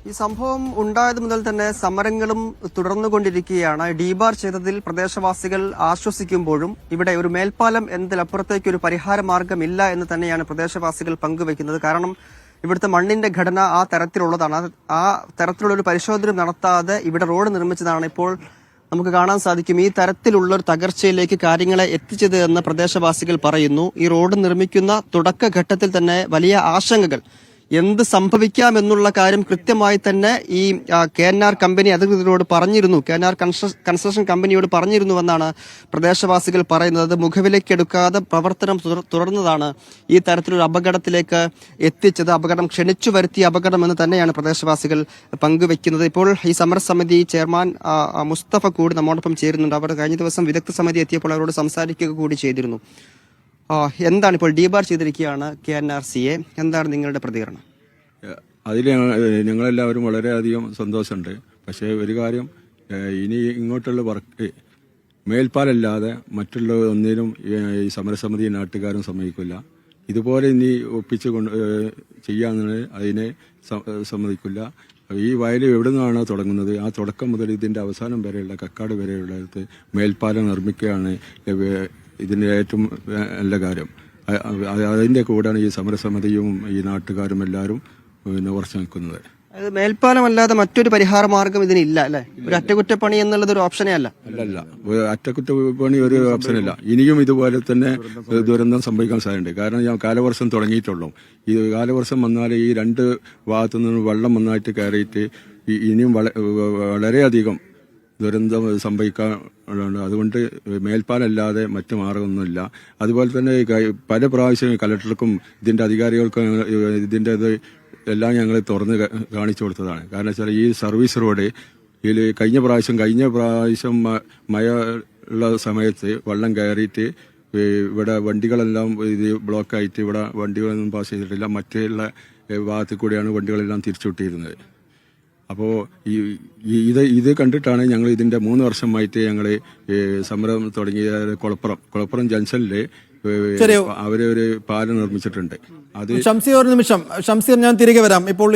ഈ സംഭവം ഉണ്ടായത് മുതൽ തന്നെ സമരങ്ങളും തുടർന്നുകൊണ്ടിരിക്കുകയാണ്. ഡീബാർ ചെയ്തതിൽ പ്രദേശവാസികൾ ആശ്വസിക്കുമ്പോഴും ഇവിടെ ഒരു മേൽപ്പാലം എന്നതിലപ്പുറത്തേക്ക് ഒരു പരിഹാര മാർഗമില്ല എന്ന് തന്നെയാണ് പ്രദേശവാസികൾ പങ്കുവയ്ക്കുന്നത്. കാരണം ഇവിടുത്തെ മണ്ണിന്റെ ഘടന ആ തരത്തിലുള്ളതാണ്. ആ തരത്തിലുള്ള ഒരു പരിശോധന നടത്താതെ ഇവിടെ റോഡ് നിർമ്മിച്ചതാണ് ഇപ്പോൾ നമുക്ക് കാണാൻ സാധിക്കും. ഈ തരത്തിലുള്ള ഒരു തകർച്ചയിലേക്ക് കാര്യങ്ങളെ എത്തിച്ചത് എന്ന് പ്രദേശവാസികൾ പറയുന്നു. ഈ റോഡ് നിർമ്മിക്കുന്ന തുടക്കഘട്ടത്തിൽ തന്നെ വലിയ ആശങ്കകൾ, എന്ത് സംഭവിക്കാമെന്നുള്ള കാര്യം കൃത്യമായി തന്നെ ഈ KNR കമ്പനി അധികൃതരോട് പറഞ്ഞിരുന്നു, KNR കൺസ്ട്രക്ഷൻ കമ്പനിയോട് പറഞ്ഞിരുന്നുവെന്നാണ് പ്രദേശവാസികൾ പറയുന്നത്. മുഖവിലക്കെടുക്കാതെ പ്രവർത്തനം തുടർന്നതാണ് ഈ തരത്തിലൊരു അപകടത്തിലേക്ക് എത്തിച്ചത്. അപകടം ക്ഷണിച്ചു വരുത്തിയ അപകടം എന്ന് തന്നെയാണ് പ്രദേശവാസികൾ പങ്കുവെക്കുന്നത്. ഇപ്പോൾ ഈ സമരസമിതി ചെയർമാൻ മുസ്തഫ കൂടി നമ്മോടൊപ്പം ചേരുന്നുണ്ട്. അവർ കഴിഞ്ഞ ദിവസം വിദഗ്ധ സമിതി എത്തിയപ്പോൾ അവരോട് സംസാരിക്കുക കൂടി ചെയ്തിരുന്നു. എന്താണ് ഇപ്പോൾ ഡീബാർ ചെയ്തിരിക്കുകയാണ് KNRCയെ, എന്താണ് നിങ്ങളുടെ പ്രതികരണം? അതിൽ ഞങ്ങളെല്ലാവരും വളരെയധികം സന്തോഷമുണ്ട്. പക്ഷേ ഒരു കാര്യം, ഇനി ഇങ്ങോട്ടുള്ള വർക്ക് മേൽപ്പാലല്ലാതെ മറ്റുള്ള ഒന്നിനും ഈ സമരസമിതി നാട്ടുകാരും സമ്മതിക്കില്ല. ഇതുപോലെ ഇനി ഒപ്പിച്ച് ചെയ്യാമെന്ന് അതിനെ സമ്മതിക്കില്ല. ഈ വയൽ എവിടെ നിന്നാണ് തുടങ്ങുന്നത്, ആ തുടക്കം മുതൽ ഇതിന്റെ അവസാനം വരെയുള്ള കക്കാട് വരെയുള്ളടത്ത് മേൽപ്പാലം നിർമ്മിക്കുകയാണ് ഇതിന്റെ ഏറ്റവും നല്ല കാര്യം. അതിന്റെ കൂടെയാണ് ഈ സമരസമിതിയും ഈ നാട്ടുകാരും എല്ലാവരും ഉറച്ചു നിൽക്കുന്നത്. മേൽപ്പാലമല്ലാതെ മറ്റൊരു പരിഹാര മാർഗം ഇതിനില്ല അല്ലെ? ഒരു അറ്റകുറ്റപ്പണി എന്നുള്ളത് ഒരു ഓപ്ഷനേ അല്ല. അല്ലല്ല, അറ്റകുറ്റപ്പണി ഒരു ഓപ്ഷനില്ല. ഇനിയും ഇതുപോലെ തന്നെ ദുരന്തം സംഭവിക്കാൻ സാധ്യതയുണ്ട്. കാരണം കാലവർഷം തുടങ്ങിയിട്ടുള്ളൂ. ഈ കാലവർഷം വന്നാൽ ഈ രണ്ട് ഭാഗത്തു നിന്ന് വെള്ളം നന്നായിട്ട് കയറിയിട്ട് ഇനിയും വളരെയധികം ദുരന്തം സംഭവിക്കാറുണ്ട്. അതുകൊണ്ട് മേൽപ്പാലല്ലാതെ മറ്റു മാർഗമൊന്നുമില്ല. അതുപോലെ തന്നെ പല പ്രാവശ്യം കലക്ടർക്കും ഇതിന്റെ അധികാരികൾക്കും ഇതിന്റെ എല്ലാം ഞങ്ങൾ തുറന്ന് കാണിച്ചു കൊടുത്തതാണ്. കാരണം വെച്ചാൽ ഈ സർവീസ് റോഡ് ഇതിൽ കഴിഞ്ഞ പ്രാവശ്യം മഴ ഉള്ള സമയത്ത് വെള്ളം കയറിയിട്ട് ഇവിടെ വണ്ടികളെല്ലാം ഇത് ബ്ലോക്കായിട്ട് ഇവിടെ വണ്ടികളൊന്നും പാസ് ചെയ്തിട്ടില്ല. മറ്റുള്ള ഭാഗത്തിൽ കൂടെയാണ് വണ്ടികളെല്ലാം തിരിച്ചുവിട്ടിരുന്നത്. അപ്പോൾ ഇത് കണ്ടിട്ടാണ് ഞങ്ങൾ ഇതിന്റെ 3 വർഷമായിട്ട് ഞങ്ങൾ സമരം തുടങ്ങിയ കുളപ്പുറം ജംഗ്ഷനില് അവരൊരു പാലം നിർമ്മിച്ചിട്ടുണ്ട്. അത് ഷംസീർ, ഒരു നിമിഷം ഷംസീർ, ഞാൻ തിരികെ വരാം. ഇപ്പോൾ